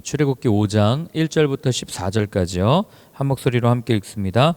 출애굽기 5장 1절부터 14절까지요. 한 목소리로 함께 읽습니다.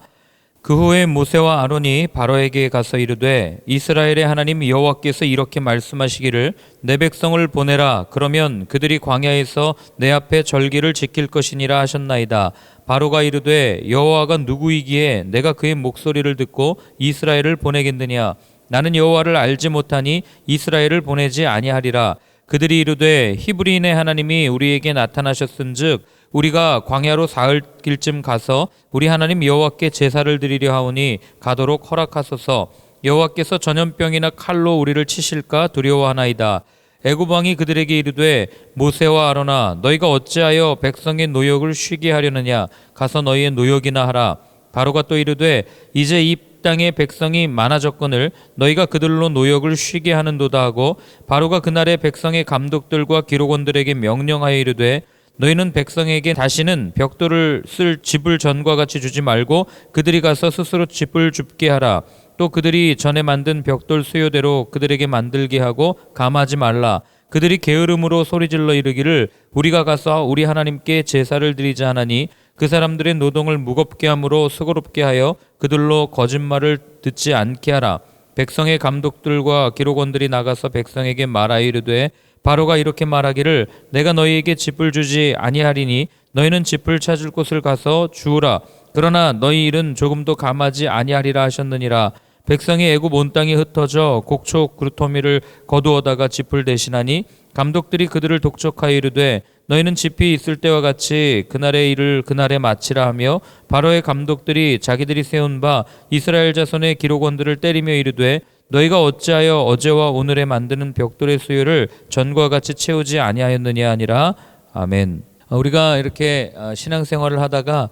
그 후에 모세와 아론이 바로에게 가서 이르되 이스라엘의 하나님 여호와께서 이렇게 말씀하시기를 내 백성을 보내라. 그러면 그들이 광야에서 내 앞에 절기를 지킬 것이니라 하셨나이다. 바로가 이르되 여호와가 누구이기에 내가 그의 목소리를 듣고 이스라엘을 보내겠느냐. 나는 여호와를 알지 못하니 이스라엘을 보내지 아니하리라. 그들이 이르되 히브리인의 하나님이 우리에게 나타나셨은즉 우리가 광야로 사흘길쯤 가서 우리 하나님 여호와께 제사를 드리려 하오니 가도록 허락하소서. 여호와께서 전염병이나 칼로 우리를 치실까 두려워하나이다. 애굽 왕이 그들에게 이르되 모세와 아론아 너희가 어찌하여 백성의 노역을 쉬게 하려느냐. 가서 너희의 노역이나 하라. 바로가 또 이르되 이제 이 땅에 백성이 많아졌거늘 너희가 그들로 노역을 쉬게 하는도다 하고 바로가 그날에 백성의 감독들과 기록원들에게 명령하여 이르되 너희는 백성에게 다시는 벽돌을 쓸 집을 전과 같이 주지 말고 그들이 가서 스스로 집을 줍게 하라. 또 그들이 전에 만든 벽돌 수요대로 그들에게 만들게 하고 감하지 말라. 그들이 게으름으로 소리질러 이르기를 우리가 가서 우리 하나님께 제사를 드리자 하나니 그 사람들의 노동을 무겁게 함으로 수고롭게 하여 그들로 거짓말을 듣지 않게 하라. 백성의 감독들과 기록원들이 나가서 백성에게 말하여 이르되 바로가 이렇게 말하기를 내가 너희에게 짚을 주지 아니하리니 너희는 짚을 찾을 곳을 가서 주우라. 그러나 너희 일은 조금도 감하지 아니하리라 하셨느니라. 백성이 애굽 온 땅에 흩어져 곡초 그루터미를 거두어다가 짚을 대신하니 감독들이 그들을 독촉하여 이르되 너희는 짚이 있을 때와 같이 그날의 일을 그날에 마치라 하며 바로의 감독들이 자기들이 세운 바 이스라엘 자손의 기록원들을 때리며 이르되 너희가 어찌하여 어제와 오늘에 만드는 벽돌의 수요를 전과 같이 채우지 아니하였느냐 하니라. 아멘. 우리가 이렇게 신앙생활을 하다가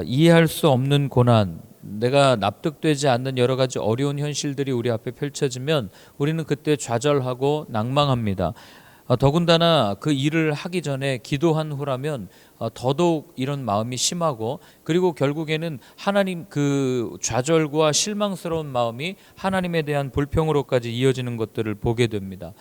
이해할 수 없는 고난, 내가 납득되지 않는 여러 가지 어려운 현실들이 우리 앞에 펼쳐지면 우리는 그때 좌절하고 낭망합니다. 더군다나 그 일을 하기 전에 기도한 후라면 더더욱 이런 마음이 심하고 그리고 결국에는 하나님 그 좌절과 실망스러운 마음이 하나님에 대한 불평으로까지 이어지는 것들을 보게 됩니다.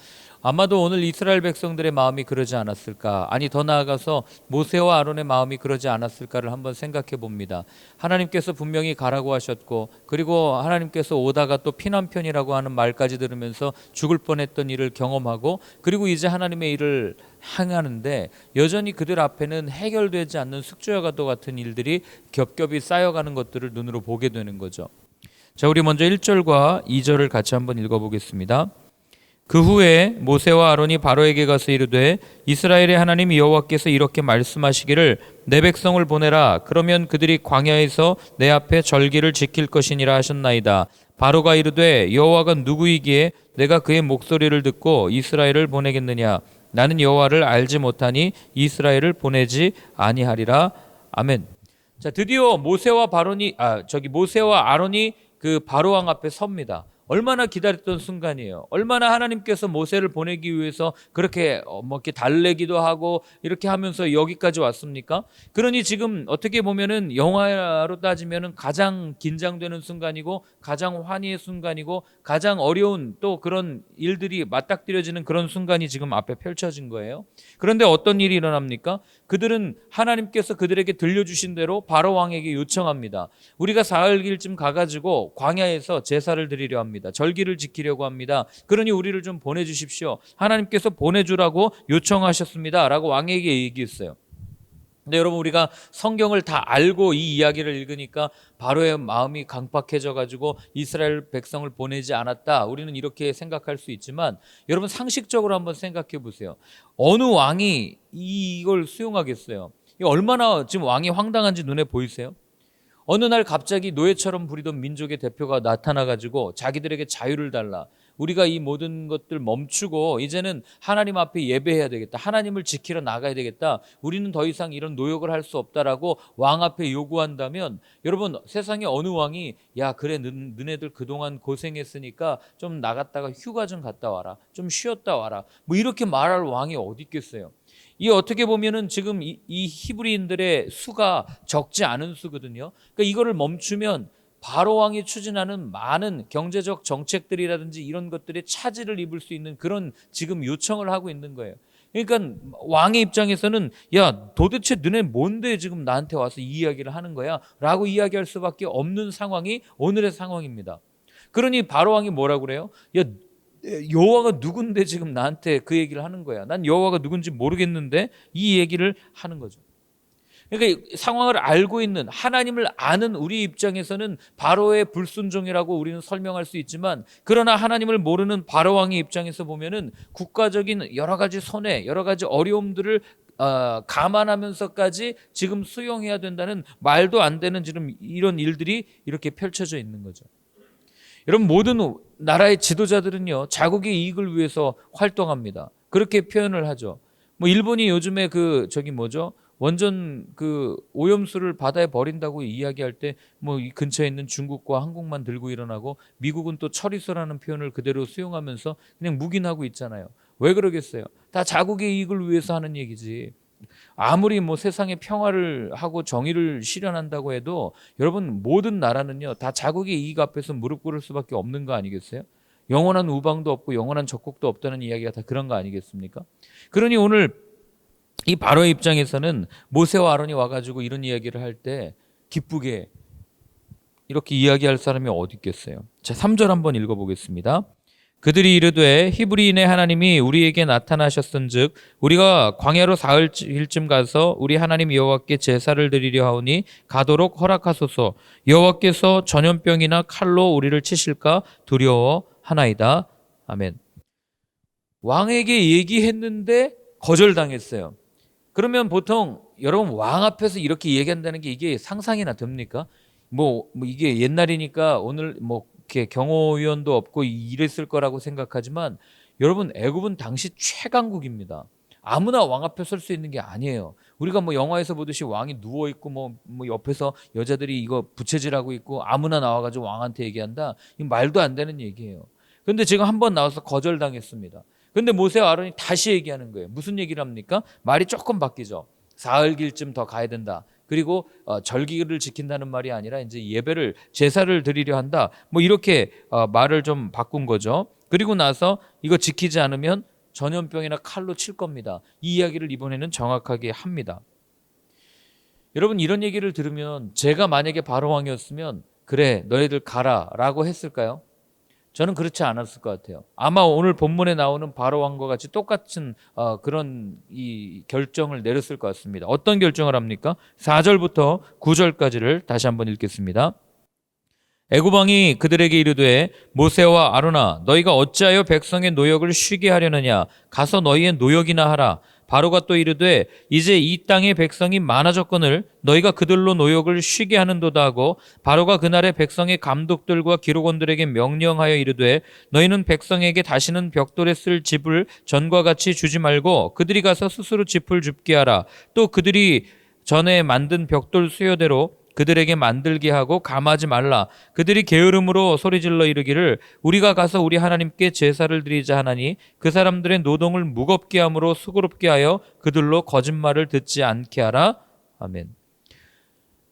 아마도 오늘 이스라엘 백성들의 마음이 그러지 않았을까, 아니 더 나아가서 모세와 아론의 마음이 그러지 않았을까를 한번 생각해 봅니다. 하나님께서 분명히 가라고 하셨고 그리고 하나님께서 오다가 또 피난편이라고 하는 말까지 들으면서 죽을 뻔했던 일을 경험하고 그리고 이제 하나님의 일을 행하는데 여전히 그들 앞에는 해결되지 않는 숙주와과도 같은 일들이 겹겹이 쌓여가는 것들을 눈으로 보게 되는 거죠. 자, 우리 먼저 1절과 2절을 같이 한번 읽어보겠습니다. 그 후에 모세와 아론이 바로에게 가서 이르되 이스라엘의 하나님 여호와께서 이렇게 말씀하시기를 내 백성을 보내라. 그러면 그들이 광야에서 내 앞에 절기를 지킬 것이니라 하셨나이다. 바로가 이르되 여호와가 누구이기에 내가 그의 목소리를 듣고 이스라엘을 보내겠느냐. 나는 여호와를 알지 못하니 이스라엘을 보내지 아니하리라. 아멘. 자, 드디어 모세와 아론이 그 바로 왕 앞에 섭니다. 얼마나 기다렸던 순간이에요. 얼마나 하나님께서 모세를 보내기 위해서 그렇게 이렇게 달래기도 하고 이렇게 하면서 여기까지 왔습니까? 그러니 지금 어떻게 보면은 영화로 따지면은 가장 긴장되는 순간이고 가장 환희의 순간이고 가장 어려운 또 그런 일들이 맞닥뜨려지는 그런 순간이 지금 앞에 펼쳐진 거예요. 그런데 어떤 일이 일어납니까? 그들은 하나님께서 그들에게 들려주신 대로 바로 왕에게 요청합니다. 우리가 사흘길쯤 가가지고 광야에서 제사를 드리려 합니다. 절기를 지키려고 합니다. 그러니 우리를 좀 보내주십시오. 하나님께서 보내주라고 요청하셨습니다 라고 왕에게 얘기했어요. 근데 여러분, 우리가 성경을 다 알고 이 이야기를 읽으니까 바로의 마음이 강팍해져 가지고 이스라엘 백성을 보내지 않았다, 우리는 이렇게 생각할 수 있지만 여러분, 상식적으로 한번 생각해 보세요. 어느 왕이 이걸 수용하겠어요? 얼마나 지금 왕이 황당한지 눈에 보이세요? 어느 날 갑자기 노예처럼 부리던 민족의 대표가 나타나가지고 자기들에게 자유를 달라. 우리가 이 모든 것들 멈추고 이제는 하나님 앞에 예배해야 되겠다. 하나님을 지키러 나가야 되겠다. 우리는 더 이상 이런 노역을 할 수 없다라고 왕 앞에 요구한다면 여러분, 세상에 어느 왕이 야 그래 너네들 그동안 고생했으니까 좀 나갔다가 휴가 좀 갔다 와라. 좀 쉬었다 와라. 뭐 이렇게 말할 왕이 어디 있겠어요. 이 어떻게 보면은 지금 이 히브리인들의 수가 적지 않은 수거든요. 그러니까 이거를 멈추면 바로 왕이 추진하는 많은 경제적 정책들이라든지 이런 것들에 차질을 입을 수 있는 그런 지금 요청을 하고 있는 거예요. 그러니까 왕의 입장에서는 야, 도대체 너네 뭔데 지금 나한테 와서 이 이야기를 하는 거야? 라고 이야기할 수밖에 없는 상황이 오늘의 상황입니다. 그러니 바로 왕이 뭐라고 그래요? 야, 여호와가 누군데 지금 나한테 그 얘기를 하는 거야? 난 여호와가 누군지 모르겠는데 이 얘기를 하는 거죠. 그러니까 상황을 알고 있는, 하나님을 아는 우리 입장에서는 바로의 불순종이라고 우리는 설명할 수 있지만, 그러나 하나님을 모르는 바로 왕의 입장에서 보면은 국가적인 여러 가지 손해, 여러 가지 어려움들을 감안하면서까지 지금 수용해야 된다는 말도 안 되는 지금 이런 일들이 이렇게 펼쳐져 있는 거죠. 여러분, 모든 나라의 지도자들은요, 자국의 이익을 위해서 활동합니다. 그렇게 표현을 하죠. 뭐 일본이 요즘에 원전 그 오염수를 바다에 버린다고 이야기할 때 뭐 이 근처에 있는 중국과 한국만 들고 일어나고, 미국은 또 처리소라는 표현을 그대로 수용하면서 그냥 묵인하고 있잖아요. 왜 그러겠어요? 다 자국의 이익을 위해서 하는 얘기지. 아무리 뭐 세상에 평화를 하고 정의를 실현한다고 해도 여러분, 모든 나라는요 다 자국의 이익 앞에서 무릎 꿇을 수밖에 없는 거 아니겠어요? 영원한 우방도 없고 영원한 적국도 없다는 이야기가 다 그런 거 아니겠습니까? 그러니 오늘 이 바로의 입장에서는 모세와 아론이 와가지고 이런 이야기를 할 때 기쁘게 이렇게 이야기할 사람이 어디 있겠어요? 자, 3절 한번 읽어보겠습니다. 그들이 이르되 히브리인의 하나님이 우리에게 나타나셨은즉 우리가 광야로 사흘쯤 가서 우리 하나님 여호와께 제사를 드리려 하오니 가도록 허락하소서. 여호와께서 전염병이나 칼로 우리를 치실까 두려워하나이다. 아멘. 왕에게 얘기했는데 거절당했어요. 그러면 보통 여러분, 왕 앞에서 이렇게 얘기한다는 게 이게 상상이나 됩니까? 뭐 이게 옛날이니까 오늘 뭐 이렇게 경호위원도 없고 이랬을 거라고 생각하지만, 여러분, 애굽은 당시 최강국입니다. 아무나 왕 앞에 설 수 있는 게 아니에요. 우리가 뭐 영화에서 보듯이 왕이 누워 있고 뭐 옆에서 여자들이 이거 부채질하고 있고 아무나 나와가지고 왕한테 얘기한다. 이 말도 안 되는 얘기예요. 그런데 지금 한번 나와서 거절당했습니다. 근데 모세와 아론이 다시 얘기하는 거예요. 무슨 얘기를 합니까? 말이 조금 바뀌죠. 사흘길쯤 더 가야 된다. 그리고 절기를 지킨다는 말이 아니라 이제 예배를, 제사를 드리려 한다. 뭐 이렇게 말을 좀 바꾼 거죠. 그리고 나서 이거 지키지 않으면 전염병이나 칼로 칠 겁니다. 이 이야기를 이번에는 정확하게 합니다. 여러분, 이런 얘기를 들으면 제가 만약에 바로 왕이었으면 그래, 너희들 가라 라고 했을까요? 저는 그렇지 않았을 것 같아요. 아마 오늘 본문에 나오는 바로 왕과 같이 똑같은 그런 이 결정을 내렸을 것 같습니다. 어떤 결정을 합니까? 4절부터 9절까지를 다시 한번 읽겠습니다. 애굽 왕이 그들에게 이르되 모세와 아론아, 너희가 어찌하여 백성의 노역을 쉬게 하려느냐? 가서 너희의 노역이나 하라. 바로가 또 이르되 이제 이 땅의 백성이 많아졌거늘 너희가 그들로 노역을 쉬게 하는도다 하고, 바로가 그날의 백성의 감독들과 기록원들에게 명령하여 이르되 너희는 백성에게 다시는 벽돌에 쓸 집을 전과 같이 주지 말고 그들이 가서 스스로 집을 줍게 하라. 또 그들이 전에 만든 벽돌 수요대로 그들에게 만들게 하고 감하지 말라. 그들이 게으름으로 소리질러 이르기를 우리가 가서 우리 하나님께 제사를 드리자 하나니 그 사람들의 노동을 무겁게 함으로 수고롭게 하여 그들로 거짓말을 듣지 않게 하라. 아멘.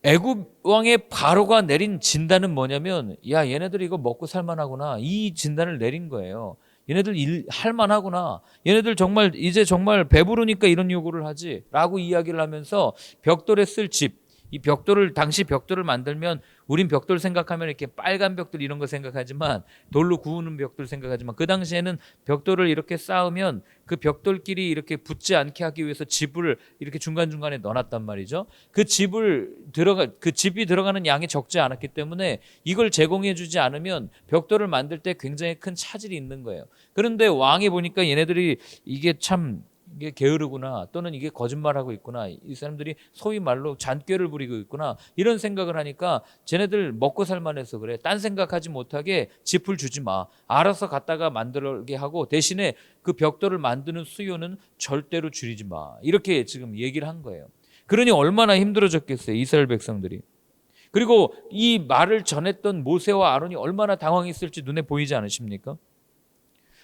애굽 왕의 바로가 내린 진단은 뭐냐면, 야, 얘네들이 이거 먹고 살만하구나, 이 진단을 내린 거예요. 얘네들 일 할만하구나, 얘네들 정말 이제 정말 배부르니까 이런 요구를 하지 라고 이야기를 하면서 벽돌에 쓸 집, 이 벽돌을, 당시 벽돌을 만들면 우린 벽돌 생각하면 이렇게 빨간 벽돌 이런 거 생각하지만, 돌로 구우는 벽돌 생각하지만, 그 당시에는 벽돌을 이렇게 쌓으면 그 벽돌끼리 이렇게 붙지 않게 하기 위해서 집을 이렇게 중간중간에 넣어놨단 말이죠. 그 집이 들어가는 양이 적지 않았기 때문에 이걸 제공해 주지 않으면 벽돌을 만들 때 굉장히 큰 차질이 있는 거예요. 그런데 왕이 보니까 얘네들이 이게 게으르구나, 또는 이게 거짓말하고 있구나, 이 사람들이 소위 말로 잔꾀를 부리고 있구나, 이런 생각을 하니까 쟤네들 먹고 살만해서 그래, 딴 생각하지 못하게 짚을 주지 마, 알아서 갖다가 만들게 하고 대신에 그 벽돌을 만드는 수요는 절대로 줄이지 마, 이렇게 지금 얘기를 한 거예요. 그러니 얼마나 힘들어졌겠어요, 이스라엘 백성들이. 그리고 이 말을 전했던 모세와 아론이 얼마나 당황했을지 눈에 보이지 않으십니까?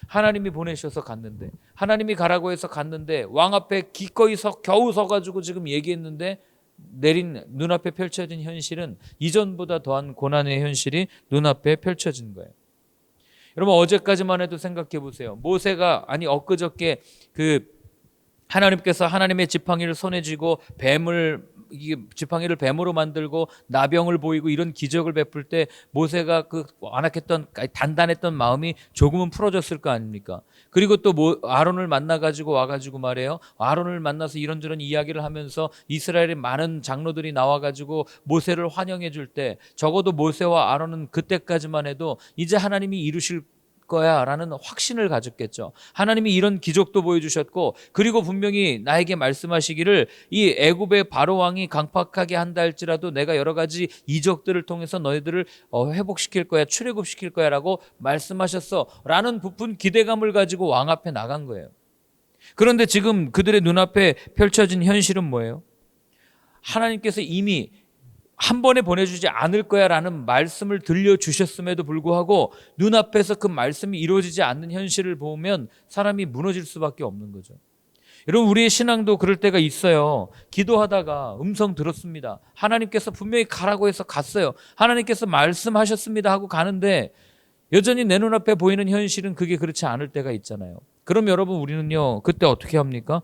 하나님이 보내셔서 갔는데, 하나님이 가라고 해서 갔는데 왕 앞에 기꺼이 겨우 서가지고 지금 얘기했는데 내린 눈앞에 펼쳐진 현실은 이전보다 더한 고난의 현실이 눈앞에 펼쳐진 거예요. 여러분, 어제까지만 해도 생각해 보세요. 모세가 엊그저께 그 하나님께서 하나님의 지팡이를 손에 쥐고 지팡이를 뱀으로 만들고 나병을 보이고 이런 기적을 베풀 때 모세가 그 완악했던 단단했던 마음이 조금은 풀어졌을 거 아닙니까? 그리고 또 아론을 만나가지고 와가지고 말해요. 아론을 만나서 이런저런 이야기를 하면서 이스라엘의 많은 장로들이 나와가지고 모세를 환영해 줄 때 적어도 모세와 아론은 그때까지만 해도 이제 하나님이 이루실 거야 라는 확신을 가졌겠죠. 하나님이 이런 기적도 보여주셨고, 그리고 분명히 나에게 말씀하시기를 이 애굽의 바로 왕이 강팍하게 한다 할지라도 내가 여러 가지 이적들을 통해서 너희들을 회복시킬 거야, 출애굽시킬 거야 라고 말씀하셨어 라는 부푼 기대감을 가지고 왕 앞에 나간 거예요. 그런데 지금 그들의 눈앞에 펼쳐진 현실은 뭐예요? 하나님께서 이미 한 번에 보내주지 않을 거야 라는 말씀을 들려주셨음에도 불구하고 눈앞에서 그 말씀이 이루어지지 않는 현실을 보면 사람이 무너질 수밖에 없는 거죠. 여러분, 우리의 신앙도 그럴 때가 있어요. 기도하다가 음성 들었습니다. 하나님께서 분명히 가라고 해서 갔어요. 하나님께서 말씀하셨습니다 하고 가는데 여전히 내 눈앞에 보이는 현실은 그게 그렇지 않을 때가 있잖아요. 그럼 여러분, 우리는요 그때 어떻게 합니까?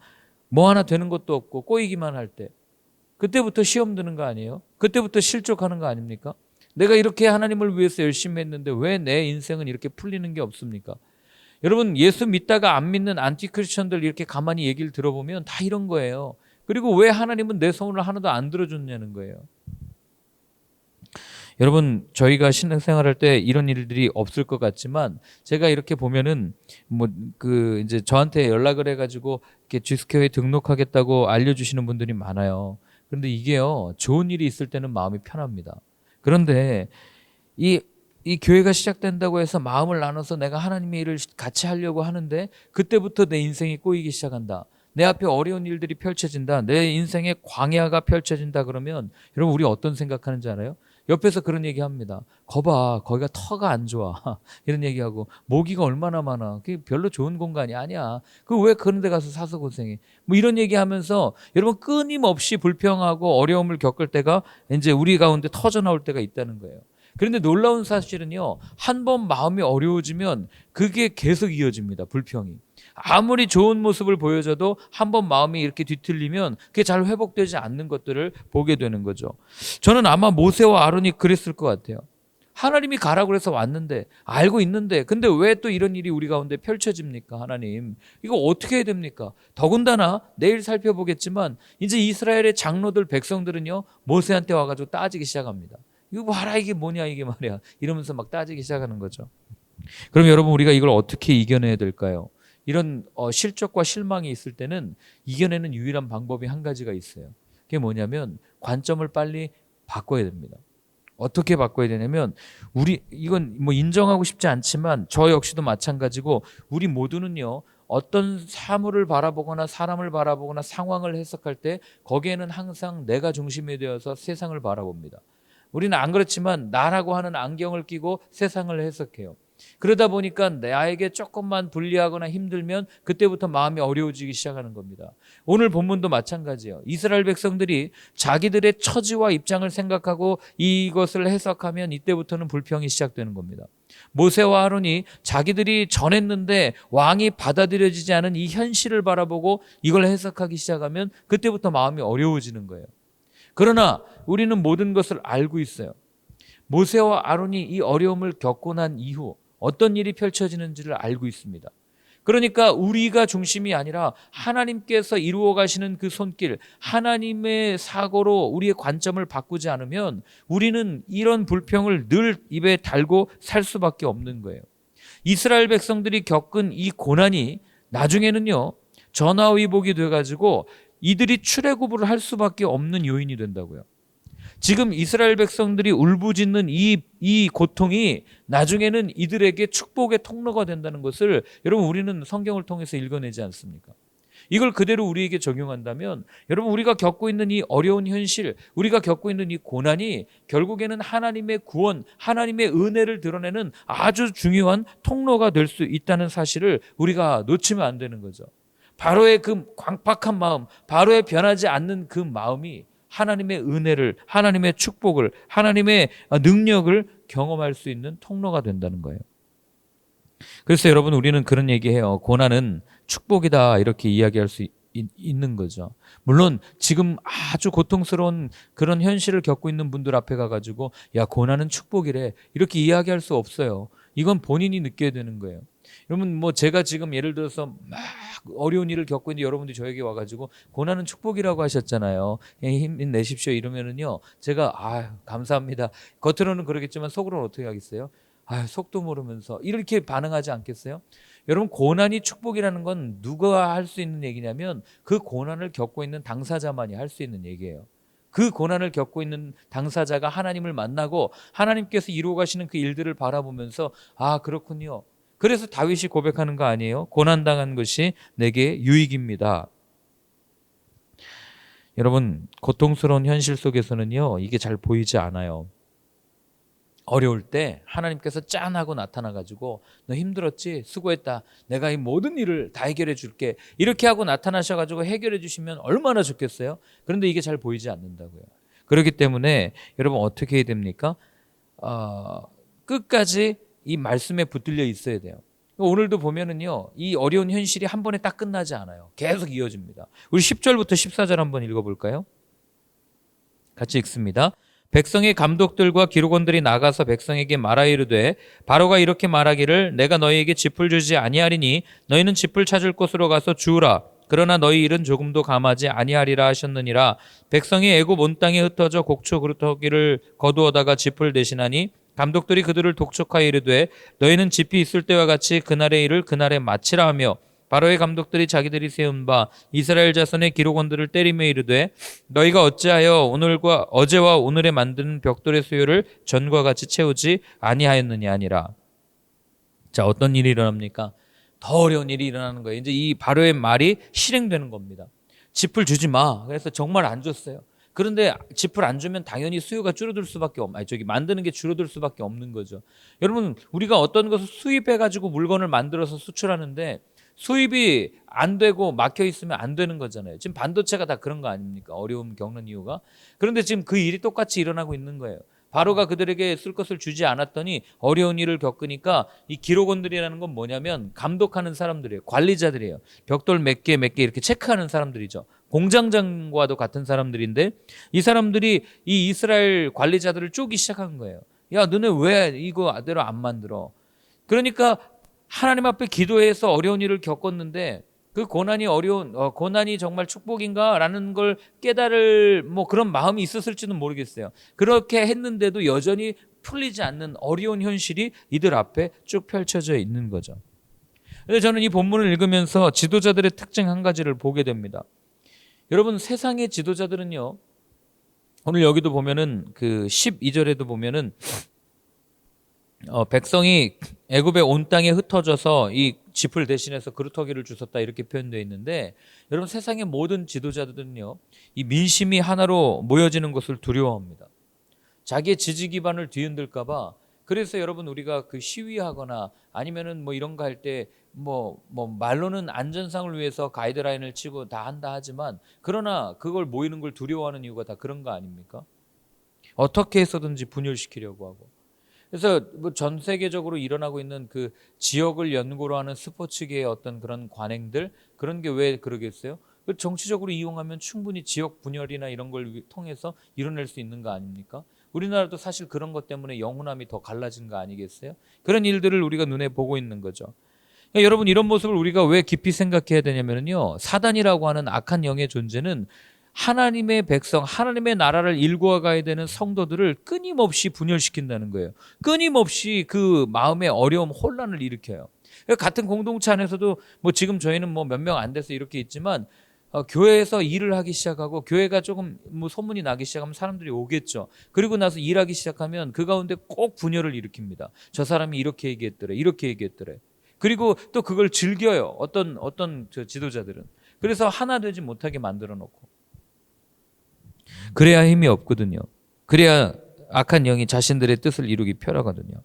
뭐 하나 되는 것도 없고 꼬이기만 할 때, 그때부터 시험 드는 거 아니에요? 그때부터 실족하는 거 아닙니까? 내가 이렇게 하나님을 위해서 열심히 했는데 왜 내 인생은 이렇게 풀리는 게 없습니까? 여러분, 예수 믿다가 안 믿는 안티 크리스천들 이렇게 가만히 얘기를 들어보면 다 이런 거예요. 그리고 왜 하나님은 내 소원을 하나도 안 들어줬냐는 거예요. 여러분, 저희가 신앙생활할 때 이런 일들이 없을 것 같지만 제가 이렇게 보면은 이제 저한테 연락을 해가지고 이렇게 지스교회 등록하겠다고 알려주시는 분들이 많아요. 그런데 이게요, 좋은 일이 있을 때는 마음이 편합니다. 그런데 이 교회가 시작된다고 해서 마음을 나눠서 내가 하나님의 일을 같이 하려고 하는데 그때부터 내 인생이 꼬이기 시작한다. 내 앞에 어려운 일들이 펼쳐진다. 내 인생의 광야가 펼쳐진다. 그러면 여러분, 우리 어떤 생각하는지 알아요? 옆에서 그런 얘기합니다. 거봐, 거기가 터가 안 좋아. 이런 얘기하고, 모기가 얼마나 많아. 그게 별로 좋은 공간이 아니야. 그 왜 그런 데 가서 사서 고생해. 뭐 이런 얘기하면서 여러분, 끊임없이 불평하고 어려움을 겪을 때가 이제 우리 가운데 터져 나올 때가 있다는 거예요. 그런데 놀라운 사실은요, 한 번 마음이 어려워지면 그게 계속 이어집니다. 불평이. 아무리 좋은 모습을 보여줘도 한 번 마음이 이렇게 뒤틀리면 그게 잘 회복되지 않는 것들을 보게 되는 거죠. 저는 아마 모세와 아론이 그랬을 것 같아요. 하나님이 가라고 해서 왔는데, 알고 있는데, 근데 왜 또 이런 일이 우리 가운데 펼쳐집니까? 하나님, 이거 어떻게 해야 됩니까? 더군다나 내일 살펴보겠지만 이제 이스라엘의 장로들, 백성들은요 모세한테 와가지고 따지기 시작합니다. 이거 봐라, 이게 뭐냐 이게 말이야, 이러면서 막 따지기 시작하는 거죠. 그럼 여러분, 우리가 이걸 어떻게 이겨내야 될까요? 이런 실족과 실망이 있을 때는 이겨내는 유일한 방법이 한 가지가 있어요. 그게 뭐냐면 관점을 빨리 바꿔야 됩니다. 어떻게 바꿔야 되냐면, 이건 뭐 인정하고 싶지 않지만 저 역시도 마찬가지고, 우리 모두는요 어떤 사물을 바라보거나 사람을 바라보거나 상황을 해석할 때 거기에는 항상 내가 중심이 되어서 세상을 바라봅니다. 우리는 안 그렇지만 나라고 하는 안경을 끼고 세상을 해석해요. 그러다 보니까 나에게 조금만 불리하거나 힘들면 그때부터 마음이 어려워지기 시작하는 겁니다. 오늘 본문도 마찬가지예요. 이스라엘 백성들이 자기들의 처지와 입장을 생각하고 이것을 해석하면 이때부터는 불평이 시작되는 겁니다. 모세와 아론이 자기들이 전했는데 왕이 받아들여지지 않은 이 현실을 바라보고 이걸 해석하기 시작하면 그때부터 마음이 어려워지는 거예요. 그러나 우리는 모든 것을 알고 있어요. 모세와 아론이 이 어려움을 겪고 난 이후 어떤 일이 펼쳐지는지를 알고 있습니다. 그러니까 우리가 중심이 아니라 하나님께서 이루어 가시는 그 손길, 하나님의 사고로 우리의 관점을 바꾸지 않으면 우리는 이런 불평을 늘 입에 달고 살 수밖에 없는 거예요. 이스라엘 백성들이 겪은 이 고난이 나중에는요 전화위복이 돼가지고 이들이 출애굽을 할 수밖에 없는 요인이 된다고요. 지금 이스라엘 백성들이 울부짖는 이 고통이 나중에는 이들에게 축복의 통로가 된다는 것을 여러분, 우리는 성경을 통해서 읽어내지 않습니까? 이걸 그대로 우리에게 적용한다면 여러분, 우리가 겪고 있는 이 어려운 현실, 우리가 겪고 있는 이 고난이 결국에는 하나님의 구원, 하나님의 은혜를 드러내는 아주 중요한 통로가 될 수 있다는 사실을 우리가 놓치면 안 되는 거죠. 바로의 그 광팍한 마음, 바로의 변하지 않는 그 마음이 하나님의 은혜를, 하나님의 축복을, 하나님의 능력을 경험할 수 있는 통로가 된다는 거예요. 그래서 여러분, 우리는 그런 얘기해요. 고난은 축복이다, 이렇게 이야기할 수 있는 거죠. 물론 지금 아주 고통스러운 그런 현실을 겪고 있는 분들 앞에 가가지고 야, 고난은 축복이래 이렇게 이야기할 수 없어요. 이건 본인이 느껴야 되는 거예요. 여러분, 뭐 제가 지금 예를 들어서 막 어려운 일을 겪고 있는데 여러분들이 저에게 와가지고 고난은 축복이라고 하셨잖아요. 힘내십시오 이러면은요, 제가 감사합니다. 겉으로는 그러겠지만 속으로는 어떻게 하겠어요? 속도 모르면서 이렇게 반응하지 않겠어요? 여러분, 고난이 축복이라는 건 누가 할 수 있는 얘기냐면 그 고난을 겪고 있는 당사자만이 할 수 있는 얘기예요. 그 고난을 겪고 있는 당사자가 하나님을 만나고 하나님께서 이루어 가시는 그 일들을 바라보면서 그렇군요. 그래서 다윗이 고백하는 거 아니에요? 고난당한 것이 내게 유익입니다. 여러분, 고통스러운 현실 속에서는요, 이게 잘 보이지 않아요. 어려울 때 하나님께서 짠하고 나타나가지고 너 힘들었지? 수고했다. 내가 이 모든 일을 다 해결해 줄게. 이렇게 하고 나타나셔가지고 해결해 주시면 얼마나 좋겠어요? 그런데 이게 잘 보이지 않는다고요. 그렇기 때문에 여러분 어떻게 해야 됩니까? 끝까지 이 말씀에 붙들려 있어야 돼요. 오늘도 보면은요, 이 어려운 현실이 한 번에 딱 끝나지 않아요. 계속 이어집니다. 우리 10절부터 14절 한번 읽어볼까요? 같이 읽습니다. 백성의 감독들과 기록원들이 나가서 백성에게 말하 이르되 바로가 이렇게 말하기를 내가 너희에게 짚을 주지 아니하리니 너희는 짚을 찾을 곳으로 가서 주우라. 그러나 너희 일은 조금도 감하지 아니하리라 하셨느니라. 백성이 애굽 온 땅에 흩어져 곡초 그루터기를 거두어다가 짚을 대신하니 감독들이 그들을 독촉하여 이르되 너희는 짚이 있을 때와 같이 그날의 일을 그날에 마치라 하며 바로의 감독들이 자기들이 세운 바 이스라엘 자손의 기록원들을 때리며 이르되 너희가 어찌하여 오늘과 어제와 오늘에 만든 벽돌의 수요를 전과 같이 채우지 아니하였느냐 아니라. 자, 어떤 일이 일어납니까? 더 어려운 일이 일어나는 거예요. 이제 이 바로의 말이 실행되는 겁니다. 짚을 주지 마. 그래서 정말 안 줬어요. 그런데 짚을 안 주면 당연히 수요가 줄어들 수밖에 만드는 게 줄어들 수밖에 없는 거죠. 여러분, 우리가 어떤 것을 수입해 가지고 물건을 만들어서 수출하는데 수입이 안 되고 막혀 있으면 안 되는 거잖아요. 지금 반도체가 다 그런 거 아닙니까? 어려움 겪는 이유가. 그런데 지금 그 일이 똑같이 일어나고 있는 거예요. 바로가 그들에게 쓸 것을 주지 않았더니 어려운 일을 겪으니까 이 기록원들이라는 건 뭐냐면 감독하는 사람들이에요. 관리자들이에요. 벽돌 몇 개 이렇게 체크하는 사람들이죠. 공장장과도 같은 사람들인데 이 사람들이 이 이스라엘 관리자들을 쪼기 시작한 거예요. 야, 너네 왜 이거 아대로 안 만들어? 그러니까 하나님 앞에 기도해서 어려운 일을 겪었는데 그 고난이 정말 축복인가라는 걸 깨달을 그런 마음이 있었을지는 모르겠어요. 그렇게 했는데도 여전히 풀리지 않는 어려운 현실이 이들 앞에 쭉 펼쳐져 있는 거죠. 그래서 저는 이 본문을 읽으면서 지도자들의 특징 한 가지를 보게 됩니다. 여러분, 세상의 지도자들은요, 오늘 여기도 보면은 그 12절에도 보면은 백성이 애굽의 온 땅에 흩어져서 이 짚을 대신해서 그루터기를 주셨다 이렇게 표현되어 있는데, 여러분, 세상의 모든 지도자들은요, 이 민심이 하나로 모여지는 것을 두려워합니다. 자기의 지지 기반을 뒤흔들까 봐. 그래서 여러분, 우리가 그 시위하거나 아니면은 이런 거 할 때 말로는 안전상을 위해서 가이드라인을 치고 다 한다 하지만, 그러나 그걸 모이는 걸 두려워하는 이유가 다 그런 거 아닙니까? 어떻게 해서든지 분열시키려고 하고. 그래서 전 세계적으로 일어나고 있는 그 지역을 연고로 하는 스포츠계의 어떤 그런 관행들, 그런 게 왜 그러겠어요? 정치적으로 이용하면 충분히 지역 분열이나 이런 걸 통해서 이뤄낼 수 있는 거 아닙니까? 우리나라도 사실 그런 것 때문에 영혼함이 더 갈라진 거 아니겠어요? 그런 일들을 우리가 눈에 보고 있는 거죠. 그러니까 여러분, 이런 모습을 우리가 왜 깊이 생각해야 되냐면요, 사단이라고 하는 악한 영의 존재는 하나님의 백성, 하나님의 나라를 일구어가야 되는 성도들을 끊임없이 분열시킨다는 거예요. 끊임없이 그 마음의 어려움, 혼란을 일으켜요. 같은 공동체 안에서도 지금 저희는 몇 명 안 돼서 이렇게 있지만 교회에서 일을 하기 시작하고 교회가 조금 소문이 나기 시작하면 사람들이 오겠죠. 그리고 나서 일하기 시작하면 그 가운데 꼭 분열을 일으킵니다. 저 사람이 이렇게 얘기했더래, 이렇게 얘기했더래. 그리고 또 그걸 즐겨요. 어떤 지도자들은. 그래서 하나 되지 못하게 만들어 놓고. 그래야 힘이 없거든요. 그래야 악한 영이 자신들의 뜻을 이루기 편하거든요.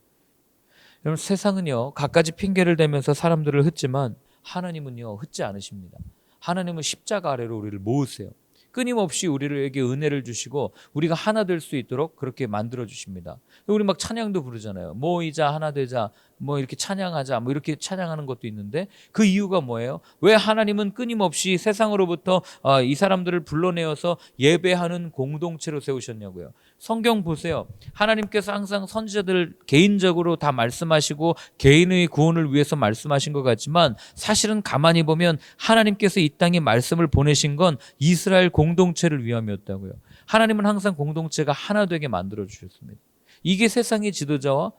여러분, 세상은요, 갖가지 핑계를 대면서 사람들을 흩지만 하나님은요, 흩지 않으십니다. 하나님은 십자가 아래로 우리를 모으세요. 끊임없이 우리에게 은혜를 주시고 우리가 하나 될 수 있도록 그렇게 만들어 주십니다. 우리 막 찬양도 부르잖아요. 모이자 하나 되자, 뭐 이렇게 찬양하자 뭐 이렇게 찬양하는 것도 있는데 그 이유가 뭐예요? 왜 하나님은 끊임없이 세상으로부터 이 사람들을 불러내어서 예배하는 공동체로 세우셨냐고요. 성경 보세요. 하나님께서 항상 선지자들 개인적으로 다 말씀하시고 개인의 구원을 위해서 말씀하신 것 같지만 사실은 가만히 보면 하나님께서 이 땅에 말씀을 보내신 건 이스라엘 공동체를 위함이었다고요. 하나님은 항상 공동체가 하나 되게 만들어 주셨습니다. 이게 세상의 지도자와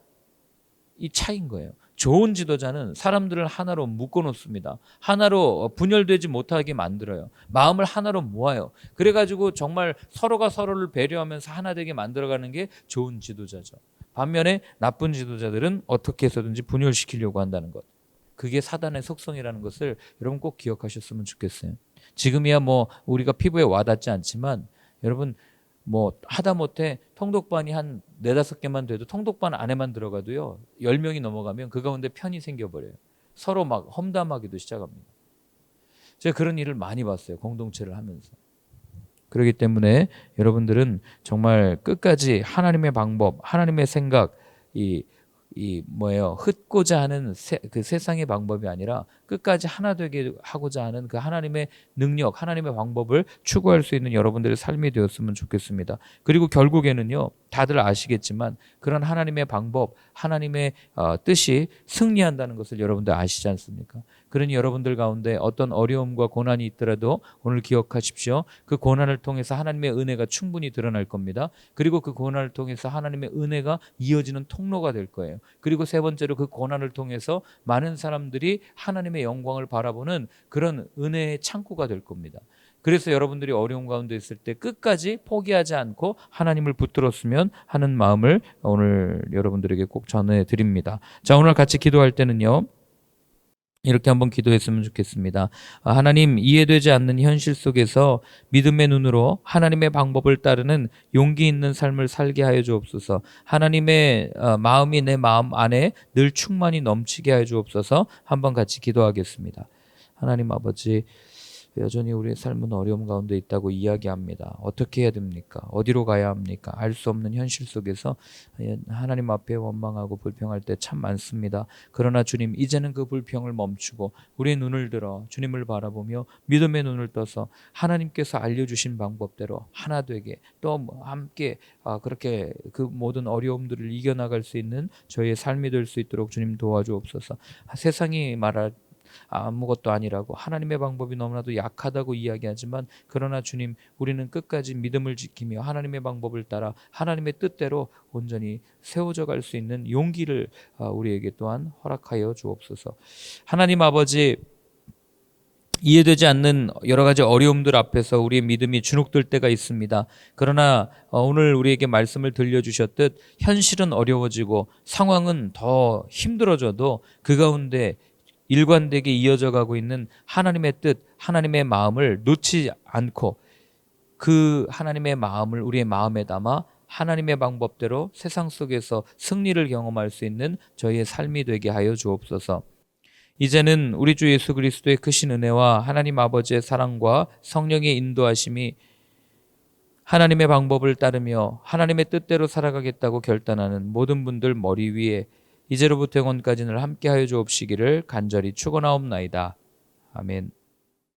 이 차이인 거예요. 좋은 지도자는 사람들을 하나로 묶어놓습니다. 하나로 분열되지 못하게 만들어요. 마음을 하나로 모아요. 그래가지고 정말 서로가 서로를 배려하면서 하나 되게 만들어가는 게 좋은 지도자죠. 반면에 나쁜 지도자들은 어떻게 해서든지 분열시키려고 한다는 것. 그게 사단의 속성이라는 것을 여러분 꼭 기억하셨으면 좋겠어요. 지금이야 뭐 우리가 피부에 와닿지 않지만 여러분 뭐 하다못해 통독반이 한 4-5개만 돼도 통독반 안에만 들어가도요 10명이 넘어가면 그 가운데 편이 생겨버려요. 서로 막 험담하기도 시작합니다. 제가 그런 일을 많이 봤어요. 공동체를 하면서. 그렇기 때문에 여러분들은 정말 끝까지 하나님의 방법, 하나님의 생각, 흩고자 하는 그 세상의 방법이 아니라 끝까지 하나 되게 하고자 하는 그 하나님의 능력, 하나님의 방법을 추구할 수 있는 여러분들의 삶이 되었으면 좋겠습니다. 그리고 결국에는요, 다들 아시겠지만 그런 하나님의 방법, 하나님의 뜻이 승리한다는 것을 여러분들 아시지 않습니까? 그러니 여러분들 가운데 어떤 어려움과 고난이 있더라도 오늘 기억하십시오. 그 고난을 통해서 하나님의 은혜가 충분히 드러날 겁니다. 그리고 그 고난을 통해서 하나님의 은혜가 이어지는 통로가 될 거예요. 그리고 세 번째로 그 고난을 통해서 많은 사람들이 하나님의 영광을 바라보는 그런 은혜의 창구가 될 겁니다. 그래서 여러분들이 어려움 가운데 있을 때 끝까지 포기하지 않고 하나님을 붙들었으면 하는 마음을 오늘 여러분들에게 꼭 전해드립니다. 자, 오늘 같이 기도할 때는요, 이렇게 한번 기도했으면 좋겠습니다. 하나님, 이해되지 않는 현실 속에서 믿음의 눈으로 하나님의 방법을 따르는 용기 있는 삶을 살게 하여 주옵소서. 하나님의 마음이 내 마음 안에 늘 충만히 넘치게 하여 주옵소서. 한번 같이 기도하겠습니다. 하나님 아버지, 여전히 우리의 삶은 어려움 가운데 있다고 이야기합니다. 어떻게 해야 됩니까? 어디로 가야 합니까? 알 수 없는 현실 속에서 하나님 앞에 원망하고 불평할 때 참 많습니다. 그러나 주님, 이제는 그 불평을 멈추고 우리의 눈을 들어 주님을 바라보며 믿음의 눈을 떠서 하나님께서 알려주신 방법대로 하나 되게 또 함께 그렇게 그 모든 어려움들을 이겨나갈 수 있는 저희의 삶이 될 수 있도록 주님 도와주옵소서. 세상이 말할 아무것도 아니라고 하나님의 방법이 너무나도 약하다고 이야기하지만 그러나 주님, 우리는 끝까지 믿음을 지키며 하나님의 방법을 따라 하나님의 뜻대로 온전히 세워져 갈 수 있는 용기를 우리에게 또한 허락하여 주옵소서. 하나님 아버지, 이해되지 않는 여러 가지 어려움들 앞에서 우리의 믿음이 주눅들 때가 있습니다. 그러나 오늘 우리에게 말씀을 들려주셨듯 현실은 어려워지고 상황은 더 힘들어져도 그 가운데 일관되게 이어져 가고 있는 하나님의 뜻, 하나님의 마음을 놓지 않고 그 하나님의 마음을 우리의 마음에 담아 하나님의 방법대로 세상 속에서 승리를 경험할 수 있는 저희의 삶이 되게 하여 주옵소서. 이제는 우리 주 예수 그리스도의 크신 은혜와 하나님 아버지의 사랑과 성령의 인도하심이 하나님의 방법을 따르며 하나님의 뜻대로 살아가겠다고 결단하는 모든 분들 머리 위에 이제로부터 영원까지 늘 함께하여 주옵시기를 간절히 축원하옵나이다. 아멘.